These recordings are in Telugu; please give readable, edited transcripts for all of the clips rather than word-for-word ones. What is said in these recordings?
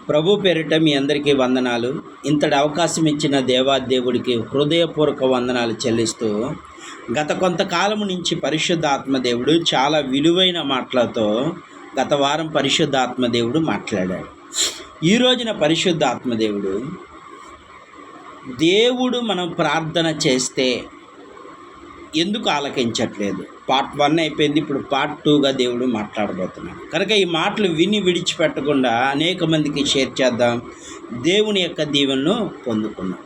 ప్రభు పేరిట మీ అందరికీ వందనాలు. ఇంతటి అవకాశం ఇచ్చిన దేవాదేవుడికి హృదయపూర్వక వందనాలు చెల్లిస్తూ, గత కొంతకాలం నుంచి పరిశుద్ధాత్మదేవుడు చాలా విలువైన మాటలతో గత వారం పరిశుద్ధాత్మదేవుడు మాట్లాడాడు. ఈ రోజున పరిశుద్ధాత్మదేవుడు దేవుడు మనం ప్రార్థన చేస్తే ఎందుకు ఆలకించట్లేదు, పార్ట్ 1 అయిపోయింది, ఇప్పుడు పార్ట్ 2గా దేవుడు మాట్లాడబోతున్నాడు. కనుక ఈ మాటలు విని విడిచిపెట్టకుండా అనేక మందికి షేర్ చేద్దాం, దేవుని యొక్క దీవెనను పొందుకున్నాం.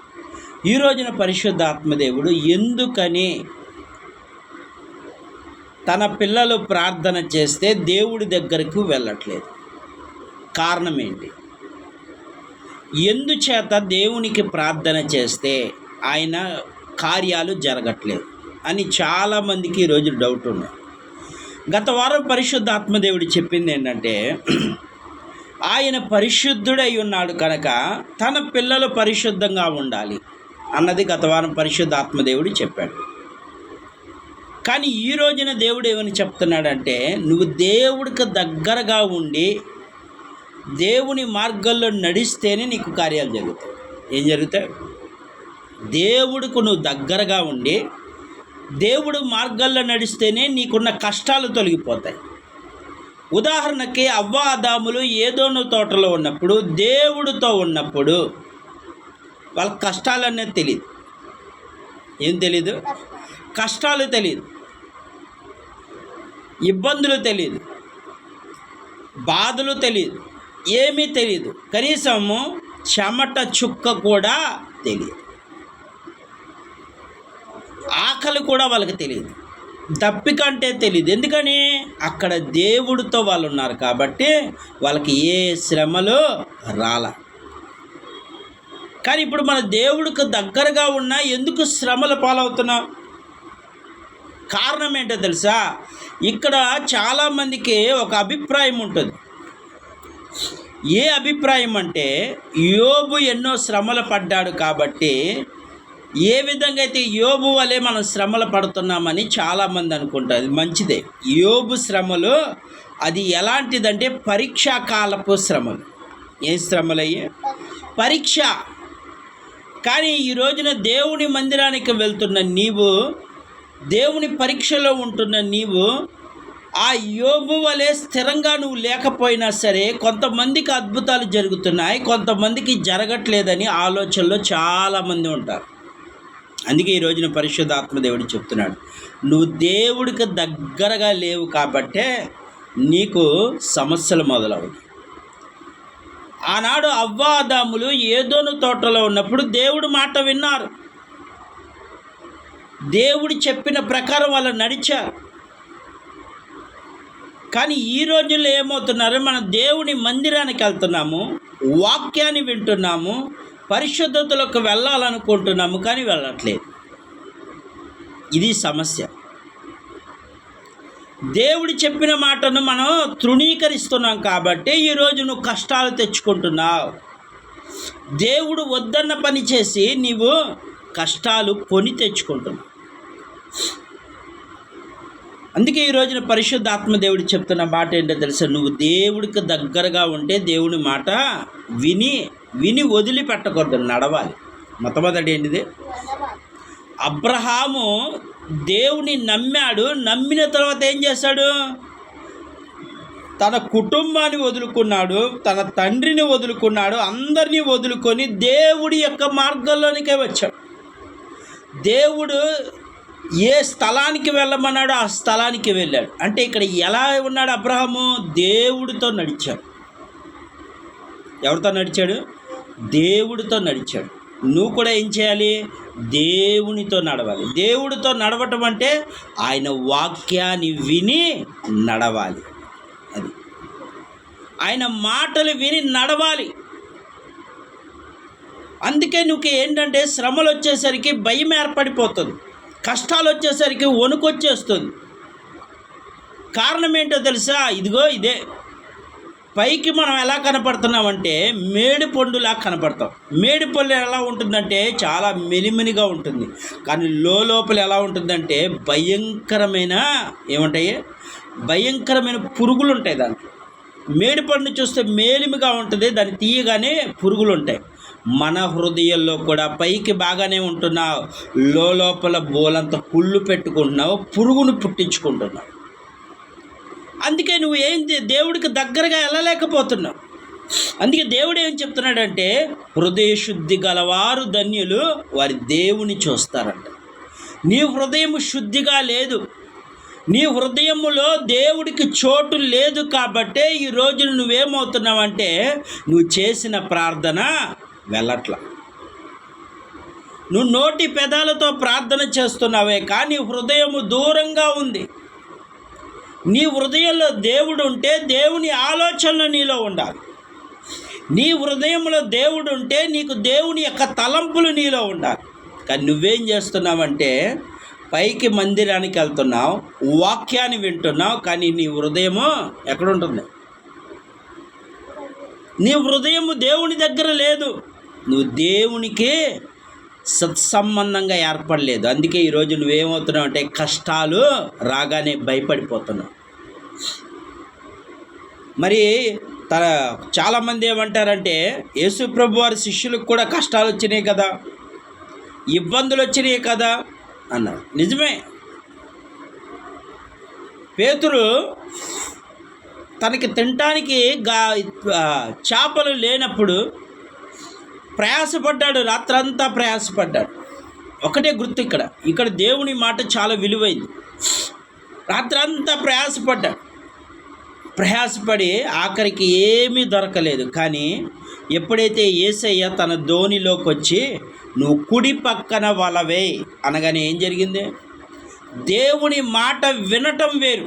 ఈ రోజున పరిశుద్ధాత్మదేవుడు ఎందుకని తన పిల్లలు ప్రార్థన చేస్తే దేవుడి దగ్గరకు వెళ్ళట్లేదు, కారణం ఏంటి? ఎందుచేత దేవునికి ప్రార్థన చేస్తే ఆయన కార్యాలు జరగట్లేదు అని చాలామందికి ఈరోజు డౌట్ ఉంది. గత వారం పరిశుద్ధాత్మదేవుడు చెప్పింది ఏంటంటే, ఆయన పరిశుద్ధుడై ఉన్నాడు కనుక తన పిల్లలు పరిశుద్ధంగా ఉండాలి అన్నది గత వారం పరిశుద్ధాత్మదేవుడు చెప్పాడు. కానీ ఈ రోజున దేవుడు ఏమని చెప్తున్నాడంటే, నువ్వు దేవుడికి దగ్గరగా ఉండి దేవుని మార్గంలో నడిస్తేనే నీకు కార్యాలు జరుగుతాయి. ఏం జరుగుతాయి? దేవుడికి నువ్వు దగ్గరగా ఉండి దేవుడు మార్గాల్లో నడిస్తేనే నీకున్న కష్టాలు తొలగిపోతాయి. ఉదాహరణకి అవ్వ ఆదాములు ఏదోను తోటలో ఉన్నప్పుడు, దేవుడితో ఉన్నప్పుడు వాళ్ళ కష్టాలు అనేది తెలియదు. ఏం తెలీదు? కష్టాలు తెలియదు, ఇబ్బందులు తెలియదు, బాధలు తెలియదు, ఏమీ తెలియదు. కనీసము చెమట చుక్క కూడా తెలియదు, ఆకలి కూడా వాళ్ళకి తెలియదు, దప్పికంటే తెలియదు. ఎందుకని? అక్కడ దేవుడితో వాళ్ళు ఉన్నారు కాబట్టి వాళ్ళకి ఏ శ్రమలు రాల. కానీ ఇప్పుడు మన దేవుడికి దగ్గరగా ఉన్నా ఎందుకు శ్రమల పాలవుతున్నాం? కారణం ఏంటో తెలుసా? ఇక్కడ చాలామందికి ఒక అభిప్రాయం ఉంటుంది. ఏ అభిప్రాయం అంటే, యోబు ఎన్నో శ్రమలు పడ్డాడు కాబట్టి ఏ విధంగా అయితే యోబు వలె మనం శ్రమలు పడుతున్నామని చాలామంది అనుకుంటారు. అది మంచిదే. యోబు శ్రమలు అది ఎలాంటిదంటే పరీక్షాకాలపు శ్రమలు. ఏ శ్రమలయ్యే? పరీక్ష. కానీ ఈ రోజున దేవుని మందిరానికి వెళ్తున్న నీవు, దేవుని పరీక్షలో ఉంటున్న నీవు, ఆ యోబు వలె స్థిరంగా నువ్వు లేకపోయినా సరే కొంతమందికి అద్భుతాలు జరుగుతున్నాయి, కొంతమందికి జరగట్లేదని ఆలోచనలో చాలామంది ఉంటారు. అందుకే ఈ రోజున పరిశుద్ధాత్మదేవుడు చెప్తున్నాడు, నువ్వు దేవుడికి దగ్గరగా లేవు కాబట్టే నీకు సమస్యలు మొదలవుతాయి. ఆనాడు అవ్వ ఆదాములు ఏదోను తోటలో ఉన్నప్పుడు దేవుడు మాట విన్నారు, దేవుడు చెప్పిన ప్రకారం వాళ్ళు నడిచారు. కానీ ఈ రోజుల్లో ఏమవుతున్నారు? మనం దేవుని మందిరానికి వెళ్తున్నాము, వాక్యాన్ని వింటున్నాము, పరిశుద్ధతలోకి వెళ్ళాలనుకుంటున్నాము, కానీ వెళ్ళట్లేదు. ఇది సమస్య. దేవుడు చెప్పిన మాటను మనం తృణీకరిస్తున్నాం కాబట్టి ఈరోజు నువ్వు కష్టాలు తెచ్చుకుంటున్నావు. దేవుడు వద్దన్న పని చేసి నీవు కష్టాలు కొని తెచ్చుకుంటున్నావు. అందుకే ఈ రోజున పరిశుద్ధాత్మదేవుడు చెప్తున్న మాట ఏంటో తెలుసా? నువ్వు దేవుడికి దగ్గరగా ఉంటే దేవుని మాట విని విని వదిలిపెట్టకూడదు, నడవాలి. మొట్టమొదటి ఏంటిది? అబ్రహాము దేవుని నమ్మాడు. నమ్మిన తర్వాత ఏం చేశాడు? తన కుటుంబాన్ని వదులుకున్నాడు, తన తండ్రిని వదులుకున్నాడు, అందరినీ వదులుకొని దేవుడి యొక్క మార్గంలోనికే వచ్చాడు. దేవుడు ఏ స్థలానికి వెళ్ళమన్నాడో ఆ స్థలానికి వెళ్ళాడు. అంటే ఇక్కడ ఎలా ఉన్నాడు అబ్రహాము? దేవుడితో నడిచాడు. ఎవరితో నడిచాడు? దేవుడితో నడిచాడు. నువ్వు కూడా ఏం చేయాలి? దేవునితో నడవాలి. దేవుడితో నడవటం అంటే ఆయన వాక్యాన్ని విని నడవాలి. అది ఆయన మాటలు విని నడవాలి. అందుకే నువ్వు ఏంటంటే శ్రమలు వచ్చేసరికి భయం ఏర్పడిపోతుంది, కష్టాలు వచ్చేసరికి వణుకొచ్చేస్తుంది. కారణం ఏంటో తెలుసా? ఇదిగో ఇదే. పైకి మనం ఎలా కనపడుతున్నామంటే మేడి పండులా కనపడతాం. మేడి పండు ఎలా ఉంటుందంటే చాలా మెలిమెలిగా ఉంటుంది, కానీ లోపల ఎలా ఉంటుందంటే భయంకరమైన ఏముంటాయి? భయంకరమైన పురుగులు ఉంటాయి దాంట్లో. మేడిపండు చూస్తే మేలిమిగా ఉంటుంది, దాన్ని తీయగానే పురుగులు ఉంటాయి. మన హృదయంలో కూడా పైకి బాగానే ఉంటున్నావు, లోపల బోలంత కుళ్ళు పెట్టుకుంటున్నావు, పురుగును పుట్టించుకుంటున్నావు. అందుకే నువ్వు దేవుడికి దగ్గరగా వెళ్ళలేకపోతున్నావు. అందుకే దేవుడు ఏం చెప్తున్నాడంటే, హృదయ శుద్ధి గలవారు ధన్యులు, వారి దేవుని చూస్తారంట. నీ హృదయం శుద్ధిగా లేదు, నీ హృదయములో దేవుడికి చోటు లేదు. కాబట్టే ఈ రోజు నువ్వేమవుతున్నావంటే, నువ్వు చేసిన ప్రార్థన వెళ్ళట్ల. నువ్వు నోటి పెదాలతో ప్రార్థన చేస్తున్నావే కానీ హృదయము దూరంగా ఉంది. నీ హృదయంలో దేవుడు ఉంటే దేవుని ఆలోచనలు నీలో ఉండాలి. నీ హృదయంలో దేవుడు ఉంటే నీకు దేవుని యొక్క తలంపులు నీలో ఉండాలి. కానీ నువ్వేం చేస్తున్నావంటే, పైకి మందిరానికి వెళ్తున్నావు, వాక్యాన్ని వింటున్నావు, కానీ నీ హృదయము ఎక్కడుంటుంది? నీ హృదయము దేవుని దగ్గర లేదు. నువ్వు దేవునికి సత్సంబంధంగా ఏర్పడలేదు. అందుకే ఈరోజు నువ్వేమవుతున్నావు అంటే, కష్టాలు రాగానే భయపడిపోతున్నావు. మరి చాలామంది ఏమంటారంటే, యేసు ప్రభు వారి శిష్యులకు కూడా కష్టాలు వచ్చినాయి కదా, ఇబ్బందులు వచ్చినాయి కదా అన్నారు. నిజమే. పేతురు తనకి తినటానికి చేపలు లేనప్పుడు ప్రయాసపడ్డాడు, రాత్రంతా ప్రయాసపడ్డాడు. ఒకటే గుర్తు ఇక్కడ దేవుని మాట చాలా విలువైంది. రాత్రంతా ప్రయాసపడి ఆఖరికి ఏమీ దొరకలేదు. కానీ ఎప్పుడైతే యేసయ్య తన ధోనిలోకి వచ్చి నువ్వు కుడి పక్కన వలవే అనగానే ఏం జరిగింది? దేవుని మాట వినటం వేరు,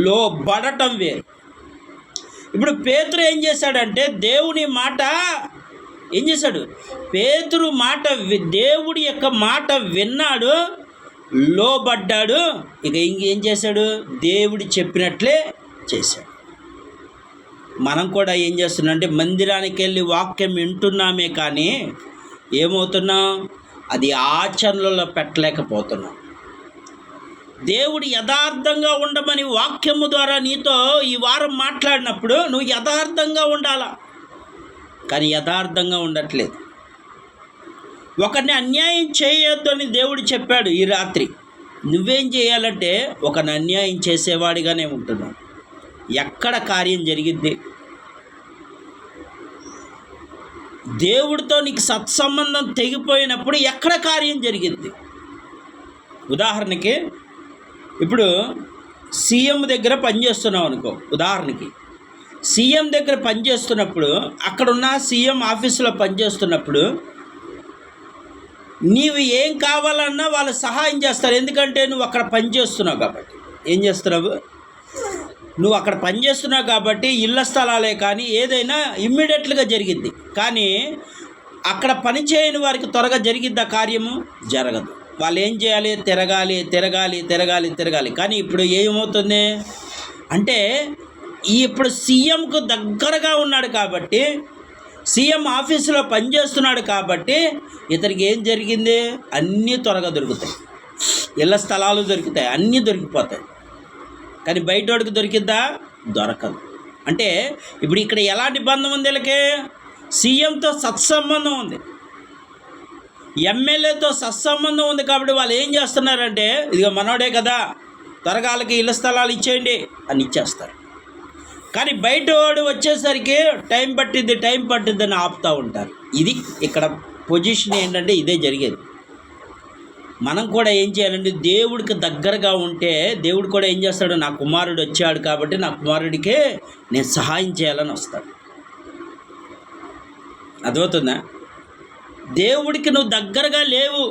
లోబడటం వేరు. ఇప్పుడు పేతురు ఏం చేశాడంటే, దేవుని మాట ఏం చేశాడు? పేతురు దేవుడి యొక్క మాట విన్నాడు, లోబడ్డాడు. ఇక ఇంకేం చేశాడు? దేవుడు చెప్పినట్లే చేశాడు. మనం కూడా ఏం చేస్తున్నాం అంటే, మందిరానికి వెళ్ళి వాక్యం వింటున్నామే కానీ ఏమవుతున్నాం? అది ఆచరణలో పెట్టలేకపోతున్నాం. దేవుడు యథార్థంగా ఉండమని వాక్యము ద్వారా నీతో ఈ వారం మాట్లాడినప్పుడు నువ్వు యథార్థంగా ఉండాలా, కానీ యథార్థంగా ఉండట్లేదు. ఒకరిని అన్యాయం చేయొద్దు అని దేవుడు చెప్పాడు. ఈ రాత్రి నువ్వేం చేయాలంటే, ఒకరిని అన్యాయం చేసేవాడిగానే ఉంటున్నావు. ఎక్కడ కార్యం జరిగిద్ది? దేవుడితో నీకు సత్సంబంధం తెగిపోయినప్పుడు ఎక్కడ కార్యం జరిగిద్ది? ఉదాహరణకి ఇప్పుడు సీఎం దగ్గర పనిచేస్తున్నావు అనుకో. ఉదాహరణకి సీఎం దగ్గర పనిచేస్తున్నప్పుడు, అక్కడున్న సీఎం ఆఫీసులో పనిచేస్తున్నప్పుడు నీవు ఏం కావాలన్నా వాళ్ళు సహాయం చేస్తారు. ఎందుకంటే నువ్వు అక్కడ పనిచేస్తున్నావు కాబట్టి. ఏం చేస్తున్నావు? నువ్వు అక్కడ పనిచేస్తున్నావు కాబట్టి ఇళ్ల స్థలాలే కానీ ఏదైనా ఇమ్మీడియట్గా జరిగిద్ది. కానీ అక్కడ పని చేయని వారికి త్వరగా జరిగిద్దా కార్యము? జరగదు. వాళ్ళు ఏం చేయాలి? తిరగాలి. కానీ ఇప్పుడు ఏమవుతుంది అంటే, ఇప్పుడు సీఎంకు దగ్గరగా ఉన్నాడు కాబట్టి, సీఎం ఆఫీసులో పనిచేస్తున్నాడు కాబట్టి ఇతనికి ఏం జరిగింది? అన్నీ త్వరగా దొరుకుతాయి, ఇళ్ల స్థలాలు దొరుకుతాయి, అన్నీ దొరికిపోతాయి. కానీ బయటోడికి దొరికిద్దా? దొరకదు. అంటే ఇప్పుడు ఇక్కడ ఎలాంటి బంధం ఉంది? వీళ్ళకి సీఎంతో సత్సంబంధం ఉంది, ఎమ్మెల్యేతో సత్సంబంధం ఉంది. కాబట్టి వాళ్ళు ఏం చేస్తున్నారంటే, ఇదిగో మనోడే కదా, త్వరగా వాళ్ళకి ఇళ్ల స్థలాలు ఇచ్చేయండి అని ఇచ్చేస్తారు. కానీ బయట వాడు వచ్చేసరికి టైం పట్టిద్ది అని ఆపుతూ ఉంటారు. ఇది ఇక్కడ పొజిషన్ ఏంటంటే ఇదే జరిగేది. మనం కూడా ఏం చేయాలంటే, దేవుడికి దగ్గరగా ఉంటే దేవుడు కూడా ఏం చేస్తాడు? నా కుమారుడు వచ్చాడు కాబట్టి నా కుమారుడికే నేను సహాయం చేయాలని వస్తాడు. అర్థమవుతుందా? దేవుడికి నువ్వు దగ్గరగా లేవు,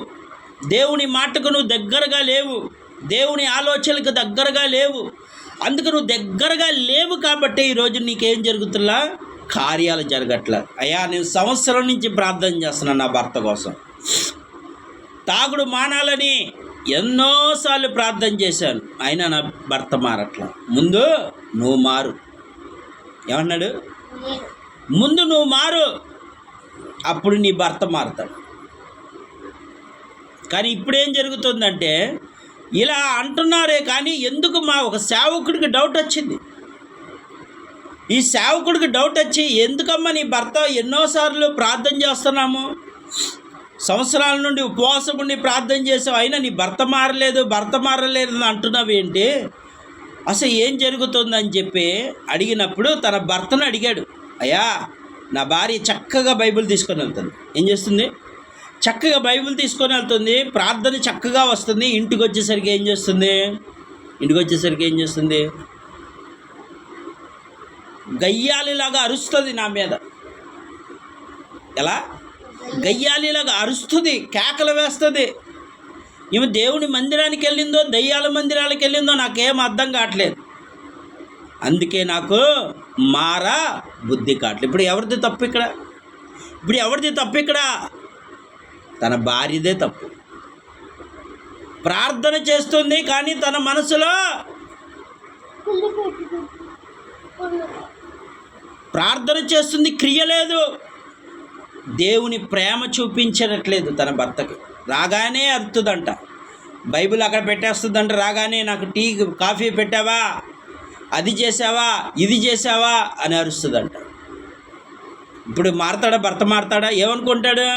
దేవుని మాటకు నువ్వు దగ్గరగా లేవు, దేవుని ఆలోచనలకు దగ్గరగా లేవు. అందుకు నువ్వు దగ్గరగా లేవు కాబట్టి ఈరోజు నీకేం జరుగుతుందా? కార్యాలు జరగట్లేదు. అయ్యా, నేను సంవత్సరం నుంచి ప్రార్థన చేస్తున్నాను నా భర్త కోసం, తాగుడు మానాలని ఎన్నోసార్లు ప్రార్థన చేశాను, అయినా నా భర్త మారట్లా. ముందు నువ్వు మారు. ఏమన్నాడు? ముందు నువ్వు మారు, అప్పుడు నీ భర్త మారుతాడు. కానీ ఇప్పుడేం జరుగుతుందంటే, ఇలా అంటున్నారే కానీ ఎందుకు? మా ఒక సేవకుడికి డౌట్ వచ్చింది. ఈ సేవకుడికి డౌట్ వచ్చి, ఎందుకమ్మా నీ భర్త ఎన్నోసార్లు ప్రార్థన చేస్తున్నాము, సంవత్సరాల నుండి ఉపవాసం ఉండి ప్రార్థన చేసావు, అయినా నీ భర్త మారలేదు అని అంటున్నావు ఏంటి, అసలు ఏం జరుగుతుందని చెప్పి అడిగినప్పుడు తన భర్తను అడిగాడు. అయ్యా, నా భార్య చక్కగా బైబిల్ తీసుకొని వెళ్తుంది. ఏం చేస్తుంది? చక్కగా బైబిల్ తీసుకొని వెళ్తుంది, ప్రార్థన చక్కగా వస్తుంది. ఇంటికి వచ్చేసరికి ఏం చేస్తుంది? గయ్యాలిలాగా అరుస్తుంది నా మీద. ఎలా? గయ్యాలిలాగా అరుస్తుంది, కేకలు వేస్తుంది. ఈమె దేవుని మందిరానికి వెళ్ళిందో దయ్యాల మందిరాలకు వెళ్ళిందో నాకేం అర్థం కావట్లేదు. అందుకే నాకు మారా బుద్ధి కావట్లేదు. ఇప్పుడు ఎవరిది తప్పు ఇక్కడ? తన భార్యదే తప్పు. ప్రార్థన చేస్తుంది కానీ తన మనసులో ప్రార్థన చేస్తుంది, క్రియ లేదు. దేవుని ప్రేమ చూపించట్లేదు తన భర్తకి. రాగానే అరుతుందంట, బైబిల్ అక్కడ పెట్టేస్తుందంట. రాగానే నాకు టీ కాఫీ పెట్టావా, అది చేసావా, ఇది చేసావా అని అరుస్తుందంట. ఇప్పుడు భర్త మారతాడా? ఏమనుకుంటాడు?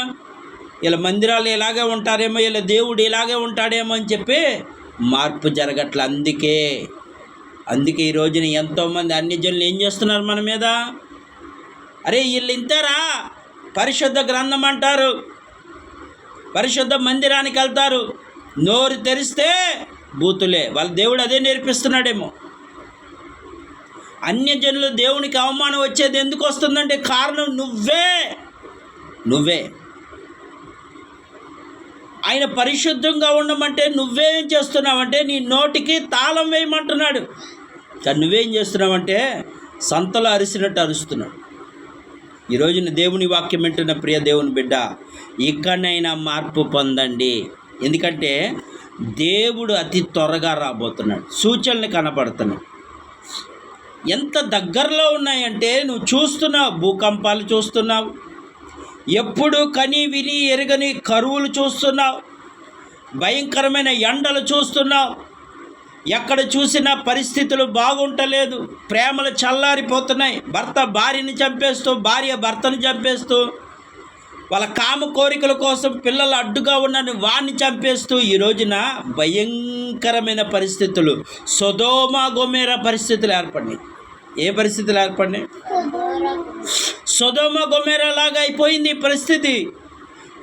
వీళ్ళ మందిరాలు ఇలాగే ఉంటారేమో, వీళ్ళ దేవుడు ఇలాగే ఉంటాడేమో అని చెప్పి మార్పు జరగట్లే. అందుకే ఈ రోజున ఎంతోమంది అన్యజనులు ఏం చేస్తున్నారు మన మీద? అరే వీళ్ళు ఇంతరా, పరిశుద్ధ గ్రంథం అంటారు, పరిశుద్ధ మందిరానికి వెళ్తారు, నోరు తెరిస్తే బూతులే. వాళ్ళ దేవుడు అదే నేర్పిస్తున్నాడేమో. అన్యజనులు దేవునికి అవమానం వచ్చేది ఎందుకు వస్తుందంటే కారణం నువ్వే. ఆయన పరిశుద్ధంగా ఉండమంటే నువ్వేం చేస్తున్నావంటే నీ నోటికి తాళం వేయమంటున్నాడు. కానీ నువ్వేం చేస్తున్నావంటే సంతలో అరిసినట్టు అరుస్తున్నాడు. ఈరోజున దేవుని వాక్యం వింటున్న ప్రియ దేవుని బిడ్డ, ఇక్కడైనా మార్పు పొందండి. ఎందుకంటే దేవుడు అతి త్వరగా రాబోతున్నాడు. సూచనలు కనపడుతున్నాయి. ఎంత దగ్గరలో ఉన్నాయంటే నువ్వు చూస్తున్నావు, భూకంపాలు చూస్తున్నావు, ఎప్పుడు కని విని ఎరగని కరువులు చూస్తున్నావు, భయంకరమైన ఎండలు చూస్తున్నావు. ఎక్కడ చూసినా పరిస్థితులు బాగుంటలేదు, ప్రేమలు చల్లారిపోతున్నాయి. భర్త భార్యని చంపేస్తూ, భార్య భర్తను చంపేస్తూ, వాళ్ళ కామ కోరికల కోసం పిల్లలు అడ్డుగా ఉన్న వాడిని చంపేస్తూ ఈ రోజున భయంకరమైన పరిస్థితులు, సొదొమ గొమొర్రా పరిస్థితులు ఏర్పడినాయి. ఏ పరిస్థితులు ఏర్పడినాయి? సొదొమ గొమొర్రా లాగా అయిపోయింది ఈ పరిస్థితి.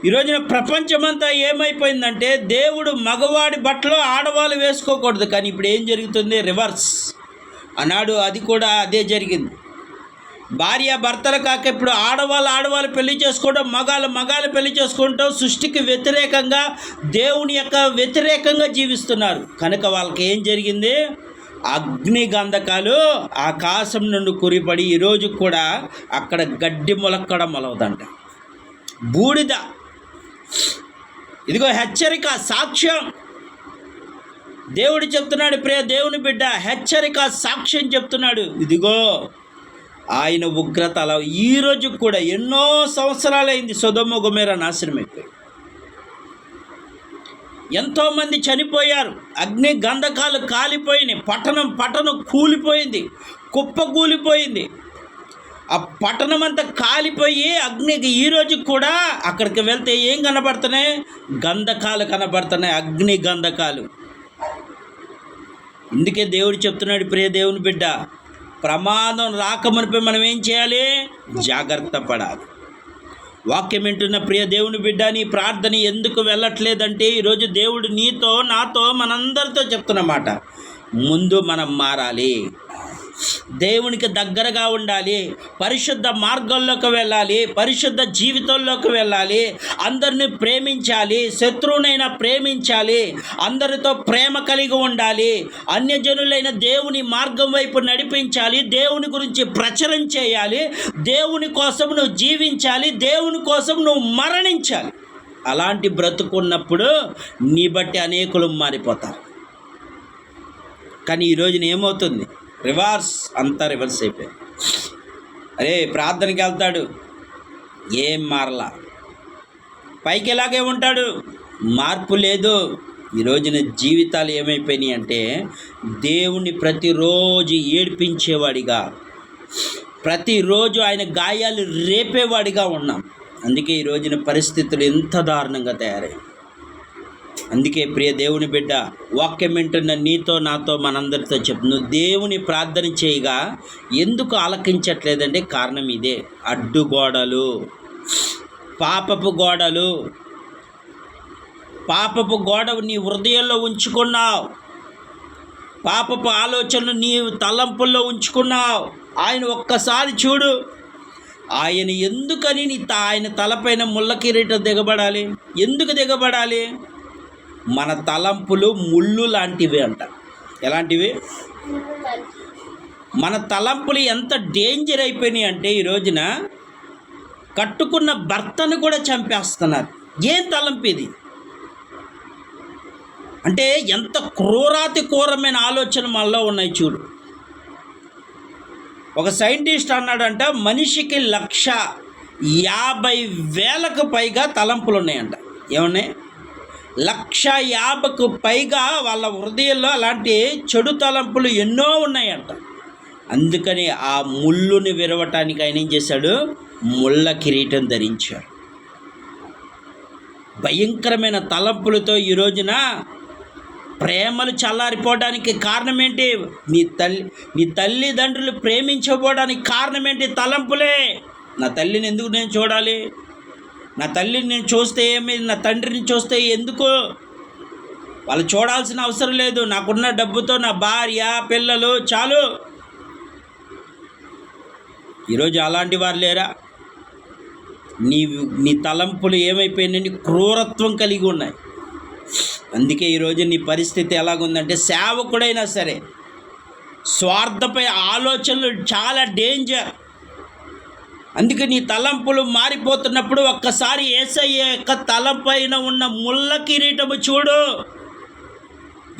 ఈరోజున ప్రపంచమంతా ఏమైపోయిందంటే దేవుడు మగవాడి బట్టలు ఆడవాళ్ళు వేసుకోకూడదు, కానీ ఇప్పుడు ఏం జరుగుతుంది? రివర్స్. అన్నాడు అది కూడా అదే జరిగింది. భార్య భర్తలు కాక ఇప్పుడు ఆడవాళ్ళు పెళ్లి చేసుకోవడం, మగాళ్ళు పెళ్లి చేసుకోవడం సృష్టికి వ్యతిరేకంగా, దేవుని యొక్క వ్యతిరేకంగా జీవిస్తున్నారు. కనుక వాళ్ళకి ఏం జరిగింది? అగ్ని గంధకాలు ఆకాశం నుండి కురిపడి ఈరోజు కూడా అక్కడ గడ్డి మొలవదంట, బూడిద. ఇదిగో హెచ్చరిక, సాక్ష్యం. దేవుడు చెప్తున్నాడు, ప్రియ దేవుని బిడ్డ, హెచ్చరిక, సాక్ష్యం చెప్తున్నాడు. ఇదిగో ఆయన ఉగ్రత అలా ఈరోజు కూడా ఎన్నో సంవత్సరాలైంది సొదొమ గొమొర్రా నాశనమైపోయి. ఎంతోమంది చనిపోయారు, అగ్ని గంధకాలు కాలిపోయినాయి, పట్టణం కూలిపోయింది, కుప్ప కూలిపోయింది. ఆ పట్టణం అంతా కాలిపోయి అగ్నికి ఈరోజు కూడా అక్కడికి వెళ్తే ఏం కనబడుతున్నాయి? గంధకాలు కనబడుతున్నాయి, అగ్ని గంధకాలు. ఇందుకే దేవుడు చెప్తున్నాడు, ప్రియ దేవుని బిడ్డ, ప్రమాదం రాకమునిపై మనం ఏం చేయాలి? జాగ్రత్త పడాలి. వాక్యం వింటున్న ప్రియ దేవుని బిడ్డ, నీ ప్రార్థన ఎందుకు వెళ్ళట్లేదంటే ఈరోజు దేవుడు నీతో, నాతో, మనందరితో చెప్తున్నమాట, ముందు మనం మారాలి, దేవునికి దగ్గరగా ఉండాలి, పరిశుద్ధ మార్గంలోకి వెళ్ళాలి, పరిశుద్ధ జీవితంలోకి వెళ్ళాలి, అందరిని ప్రేమించాలి, శత్రువునైనా ప్రేమించాలి, అందరితో ప్రేమ కలిగి ఉండాలి, అన్యజనులైన దేవుని మార్గం వైపు నడిపించాలి, దేవుని గురించి ప్రచారం చేయాలి, దేవుని కోసం నువ్వు జీవించాలి, దేవుని కోసం నువ్వు మరణించాలి. అలాంటి బ్రతుకున్నప్పుడు నీ బట్టి అనేకులు మారిపోతారు. కానీ ఈరోజున ఏమవుతుంది? రివర్స్, అంతా రివర్స్ అయిపోయింది. అరే ప్రార్థనకి వెళ్తాడు, ఏం మారలా, పైకి ఇలాగే ఉంటాడు, మార్పు లేదు. ఈ రోజున జీవితాలు ఏమైపోయినాయి అంటే దేవుణ్ణి ప్రతిరోజు ఏడ్పించేవాడిగా, ప్రతిరోజు ఆయన గాయాలు రేపేవాడిగా ఉన్నాం. అందుకే ఈ రోజున పరిస్థితులు ఎంత దారుణంగా తయారయ్యాయి. అందుకే ప్రియ దేవుని బిడ్డ, వాక్యం వింటున్న నీతో నాతో మనందరితో చెప్పు, నువ్వు దేవుని ప్రార్థన చేయగా ఎందుకు ఆలకించట్లేదంటే కారణం ఇదే. అడ్డుగోడలు, పాపపు గోడలు, పాపపు గోడవు నీ హృదయంలో ఉంచుకున్నావు. పాపపు ఆలోచనలు నీ తలంపుల్లో ఉంచుకున్నావు. ఆయన ఒక్కసారి చూడు, ఆయన ఎందుకని ఆయన తలపైన ముళ్ళ కిరీటం దిగబడాలి? ఎందుకు దిగబడాలి? మన తలంపులు ముళ్ళు లాంటివి అంట. ఎలాంటివి? మన తలంపులు ఎంత డేంజర్ అయిపోయినాయి అంటే ఈ రోజున కట్టుకున్న భర్తను కూడా చంపేస్తున్నారు. ఏం తలంపు ఇది? అంటే ఎంత క్రూరాతి క్రూరమైన ఆలోచన మనలో ఉన్నాయి చూడు. ఒక సైంటిస్ట్ అన్నాడంట, మనిషికి 1,50,000కు పైగా తలంపులు ఉన్నాయంట. ఏమన్నాయి? 1,50,000కు పైగా వాళ్ళ హృదయంలో అలాంటి చెడు తలంపులు ఎన్నో ఉన్నాయంట. అందుకని ఆ ముళ్ళుని విరవటానికి ఆయన ఏం చేశాడు? ముళ్ళ కిరీటం ధరించాడు. భయంకరమైన తలంపులతో ఈ రోజున ప్రేమలు చల్లారిపోవడానికి కారణం ఏంటి? నీ తల్లిదండ్రులు ప్రేమించకపోవడానికి కారణం ఏంటి? తలంపులే. నా తల్లిని ఎందుకు నేను చూడాలి? నా తల్లిని నేను చూస్తే ఏమి? నా తండ్రిని చూస్తే ఎందుకు? వాళ్ళు చూడాల్సిన అవసరం లేదు. నాకున్న డబ్బుతో నా భార్య పిల్లలు చాలు. ఈరోజు అలాంటి వారు లేరా? నీ తలంపులు ఏమైపోయినాయి? క్రూరత్వం కలిగి ఉన్నాయి. అందుకే ఈరోజు నీ పరిస్థితి ఎలాగుందంటే, సేవకుడైనా సరే స్వార్థపై ఆలోచనలు చాలా డేంజర్. అందుకే నీ తలంపులు మారిపోతున్నప్పుడు ఒక్కసారి యేసయ్య యొక్క తలపైన ఉన్న ముళ్ళ కిరీటము చూడు.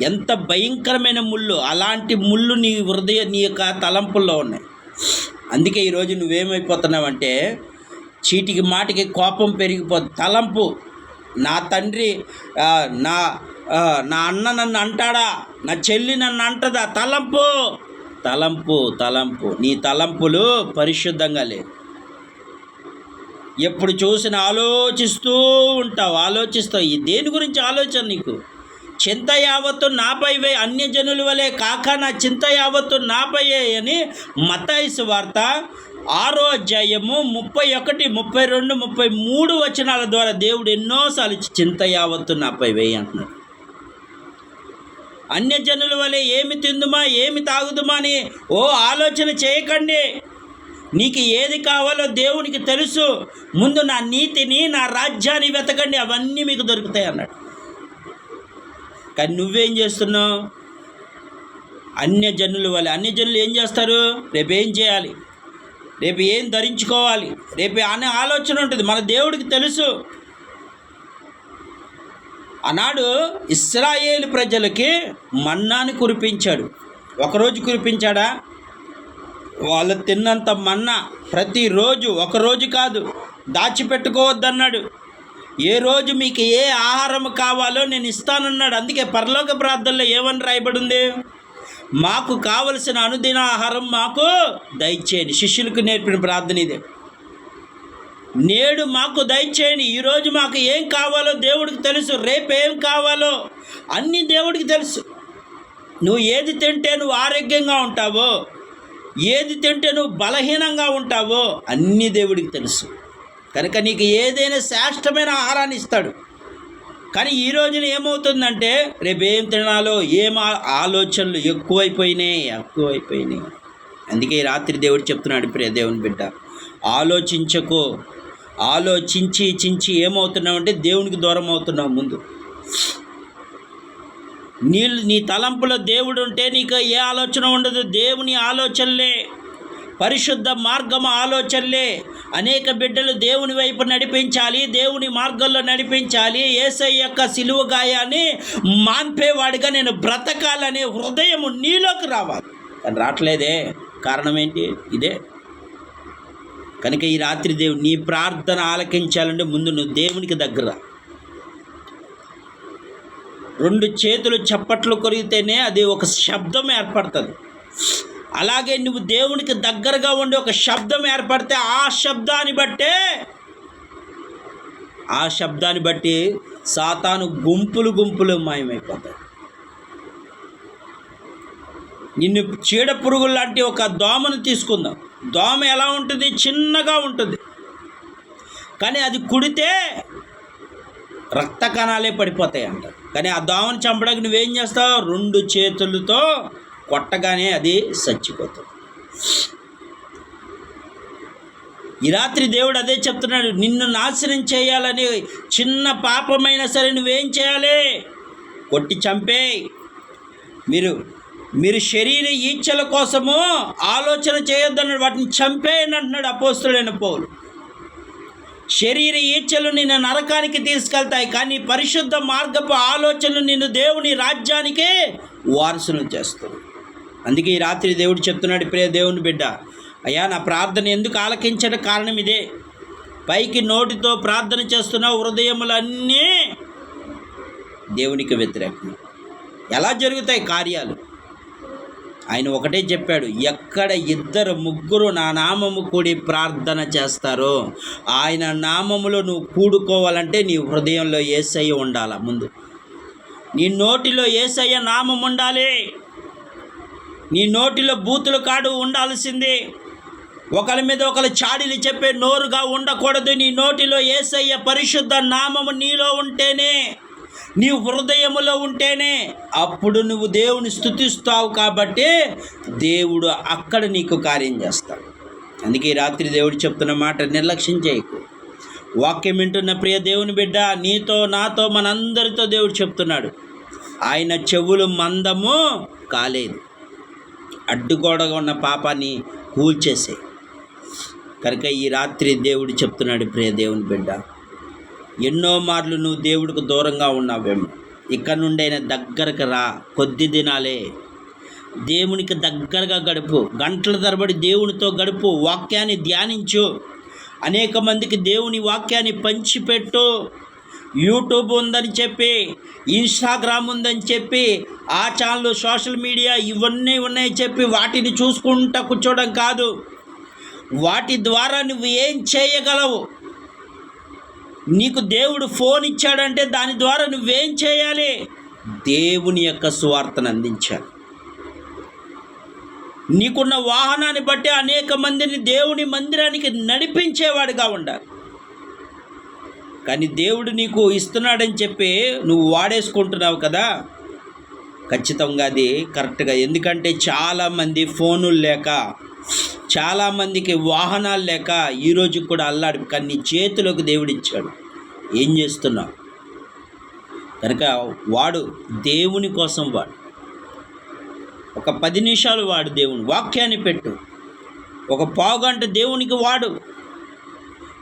ఎంత భయంకరమైన ముళ్ళు! అలాంటి ముళ్ళు నీ యొక్క తలంపుల్లో ఉన్నాయి. అందుకే ఈరోజు నువ్వేమైపోతున్నావంటే, చీటికి మాటికి కోపం పెరిగిపోతుంది. తలంపు, నా తండ్రి నా అన్న నన్ను అంటాడా, నా చెల్లి నన్ను అంటదా? తలంపు తలంపు తలంపు. నీ తలంపులు పరిశుద్ధంగా లేవు. ఎప్పుడు చూసినా ఆలోచిస్తూ ఆలోచిస్తావు. దేని గురించి ఆలోచన నీకు? చింత యావత్తు నాపై వే, అన్యజనుల వలె కాక నా చింత యావత్తు నాపై అని మత్తయి సువార్త 6వ అధ్యాయము 31, 32, 33 వచనాల ద్వారా దేవుడు ఎన్నోసార్లు చింత యావత్తు నాపై వేయి అంటున్నాడు. అన్యజనుల వలె ఏమి తిందుమా ఏమి తాగుదుమా అని ఆలోచన చేయకండి. నీకు ఏది కావాలో దేవునికి తెలుసు. ముందు నా నీతిని, నా రాజ్యాన్ని వెతకండి, అవన్నీ మీకు దొరుకుతాయి అన్నాడు. కానీ నువ్వేం చేస్తున్నావు? అన్యజనుల వలె. అన్యజనులు ఏం చేస్తారు? రేపు ఏం చేయాలి, రేపు ఏం ధరించుకోవాలి, రేపు అనే ఆలోచన ఉంటుంది. మన దేవుడికి తెలుసు. ఆనాడు ఇశ్రాయేలు ప్రజలకి మన్నాని కురిపించాడు. ఒకరోజు కురిపించాడా? వాళ్ళు తిన్నంత మన్నా ప్రతిరోజు, ఒకరోజు కాదు, దాచిపెట్టుకోవద్దన్నాడు. ఏ రోజు మీకు ఏ ఆహారం కావాలో నేను ఇస్తానన్నాడు. అందుకే పరలోక ప్రార్థనలో ఏమని రాయబడి ఉంది? మాకు కావలసిన అనుదిన ఆహారం మాకు దయచేయండి. శిష్యులకు నేర్పిన ప్రార్థన ఇదే. నేడు మాకు దయచేయండి. ఈరోజు మాకు ఏం కావాలో దేవుడికి తెలుసు. రేపు ఏం కావాలో అన్నీ దేవుడికి తెలుసు. నువ్వు ఏది తింటే నువ్వు ఆరోగ్యంగా ఉంటావో, ఏది తింటే నువ్వు బలహీనంగా ఉంటావో అన్నీ దేవుడికి తెలుసు. కనుక నీకు ఏదైనా శ్రేష్టమైన ఆహారాన్ని ఇస్తాడు. కానీ ఈ రోజున ఏమవుతుందంటే, రేపు ఏం తినాలో ఆలోచనలు ఎక్కువైపోయినాయి. అందుకే ఈ రాత్రి దేవుడు చెప్తున్నాడు, ప్రియ దేవుని బిడ్డ, ఆలోచించకు. ఆలోచించి ఏమవుతున్నావంటే దేవునికి దూరం అవుతున్నావు. ముందు నీ తలంపులో దేవుడు ఉంటే నీకు ఏ ఆలోచన ఉండదు. దేవుని ఆలోచనలే, పరిశుద్ధ మార్గము ఆలోచనలే. అనేక బిడ్డలు దేవుని వైపు నడిపించాలి, దేవుని మార్గంలో నడిపించాలి. యేసయ్య యొక్క సిలువ గాయాన్ని మాన్పేవాడిగా నేను బ్రతకాలనే హృదయము నీలోకి రావాలి. కానీ రావట్లేదే. కారణం ఏంటి? ఇదే. కనుక ఈ రాత్రి నీ ప్రార్థన ఆలకించాలంటే ముందు నువ్వు దేవునికి దగ్గర. 2 చేతులు చప్పట్లు కొరిగితేనే అది ఒక శబ్దం ఏర్పడుతుంది. అలాగే నువ్వు దేవునికి దగ్గరగా ఉండి ఒక శబ్దం ఏర్పడితే ఆ శబ్దాన్ని బట్టి సాతాను గుంపులు మాయమైపోతాయి. నిన్ను చీడ పురుగులు లాంటి ఒక దోమను తీసుకుందాం. దోమ ఎలా ఉంటుంది? చిన్నగా ఉంటుంది, కానీ అది కుడితే రక్త కణాలే పడిపోతాయి అంట. కానీ ఆ దోమను చంపడానికి నువ్వేం చేస్తావు? 2 చేతులతో కొట్టగానే అది చచ్చిపోతుంది. ఈ రాత్రి దేవుడు అదే చెప్తున్నాడు. నిన్ను నాశనం చేయాలని చిన్న పాపమైనా సరే నువ్వేం చేయాలి? కొట్టి చంపేయి. మీరు శరీర ఈచ్ఛల కోసము ఆలోచన చేయొద్దన్నాడు, వాటిని చంపేయని అంటున్నాడు అపోస్తులైన పౌలు. శరీర ఈచ్ఛలు నిన్ను నరకానికి తీసుకెళ్తాయి, కానీ పరిశుద్ధ మార్గపు ఆలోచనలు నిన్ను దేవుని రాజ్యానికి వారసును చేస్తుంది. అందుకే ఈ రాత్రి దేవుడు చెప్తున్నాడు, ప్రియ దేవుని బిడ్డ, అయ్యా నా ప్రార్థన ఎందుకు ఆలకించిన కారణం ఇదే. పైకి నోటితో ప్రార్థన చేస్తున్న హృదయములన్నీ దేవునికి వ్యతిరేకం. ఎలా జరుగుతాయి కార్యాలు? ఆయన ఒకటే చెప్పాడు, ఎక్కడ 2-3 నా నామము కూడి ప్రార్థన చేస్తారో ఆయన నామములో నువ్వు కూడుకోవాలంటే నీ హృదయంలో యేసయ్య ఉండాలి. ముందు నీ నోటిలో యేసయ్య నామం ఉండాలి. నీ నోటిలో బూతులు కాడు ఉండాల్సిందే. ఒకరి మీద ఒకరు చాడీలు చెప్పే నోరుగా ఉండకూడదు. నీ నోటిలో యేసయ్య పరిశుద్ధ నామము నీలో ఉంటేనే, నీ హృదయములో ఉంటేనే అప్పుడు నువ్వు దేవుని స్తుతిస్తావు. కాబట్టి దేవుడు అక్కడ నీకు కార్యం చేస్తాడు. అందుకే రాత్రి దేవుడు చెప్తున్న మాట నిర్లక్ష్యం చేయకు. వాక్యం వింటున్న ప్రియ దేవుని బిడ్డ, నీతో నాతో మనందరితో దేవుడు చెప్తున్నాడు, ఆయన చెవులు మందము కాలేదు. అడ్డుగోడగా ఉన్న పాపాన్ని కూల్చేసే. కనుక ఈ రాత్రి దేవుడు చెప్తున్నాడు, ప్రియ దేవుని బిడ్డ, ఎన్నో మార్లు నువ్వు దేవుడికి దూరంగా ఉన్నావేమో, ఇక్కడ నుండైనా దగ్గరకు రా. కొద్ది దినాలే దేవునికి దగ్గరగా గడుపు. గంటల తరబడి దేవునితో గడుపు. వాక్యాన్ని ధ్యానించు. అనేక మందికి దేవుని వాక్యాన్ని పంచిపెట్టు. యూట్యూబ్ ఉందని చెప్పి, ఇన్స్టాగ్రామ్ ఉందని చెప్పి, ఆ ఛానల్, సోషల్ మీడియా ఇవన్నీ ఉన్నాయి చెప్పి వాటిని చూసుకుంటూ కూర్చోవడం కాదు. వాటి ద్వారా నువ్వు ఏం చేయగలవు? నీకు దేవుడు ఫోన్ ఇచ్చాడంటే దాని ద్వారా నువ్వేం చేయాలి? దేవుని యొక్క సువార్తను అందించాలి. నీకున్న వాహనాన్ని బట్టి అనేక మందిని దేవుని మందిరానికి నడిపించేవాడిగా ఉండాలి. కానీ దేవుడు నీకు ఇస్తున్నాడని చెప్పి నువ్వు వాడేసుకుంటున్నావు కదా, ఖచ్చితంగా అది కరెక్ట్గా. ఎందుకంటే చాలామంది ఫోనులు లేక, చాలామందికి వాహనాలు లేక ఈరోజు కూడా అల్లాడు. కానీ నీ చేతిలోకి దేవుడు ఇచ్చాడు, ఏం చేస్తున్నావు? కనుక వాడు దేవుని కోసం వాడు. ఒక 10 నిమిషాలు వాడు దేవుని వాక్యాన్ని పెట్టు. ఒక పావుగంట దేవునికి వాడు,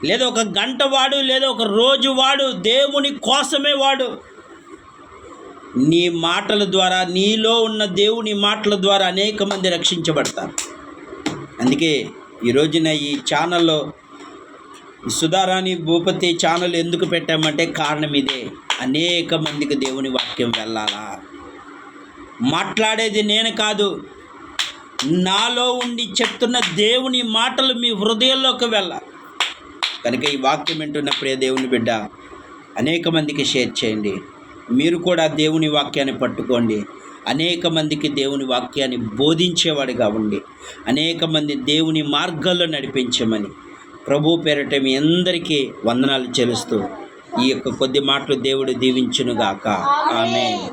లేదా ఒక గంట వాడు, లేదా ఒక రోజు వాడు. దేవుని కోసమే వాడు. నీ మాటల ద్వారా, నీలో ఉన్న దేవుని మాటల ద్వారా అనేక మంది రక్షించబడతారు. అందుకే ఈరోజున ఈ ఛానల్లో సుధారాణి భూపతి ఛానల్ ఎందుకు పెట్టామంటే కారణం ఇదే. అనేక మందికి దేవుని వాక్యం వెళ్ళాలా. మాట్లాడేది నేను కాదు, నాలో ఉండి చెప్తున్న దేవుని మాటలు మీ హృదయంలోకి వెళ్ళాలి. కనుక ఈ వాక్యం వింటున్న ప్రియ దేవుని బిడ్డ, అనేక మందికి షేర్ చేయండి. మీరు కూడా దేవుని వాక్యాన్ని పట్టుకోండి. అనేక మందికి దేవుని వాక్యాన్ని బోధించేవాడిగా ఉండి అనేక మంది దేవుని మార్గాల్లో నడిపించమని ప్రభు పేరట మీ అందరికీ వందనాలు చెల్లిస్తూ ఈ యొక్క కొద్ది మాటలు దేవుడు దీవించునుగాక. ఆమేన్.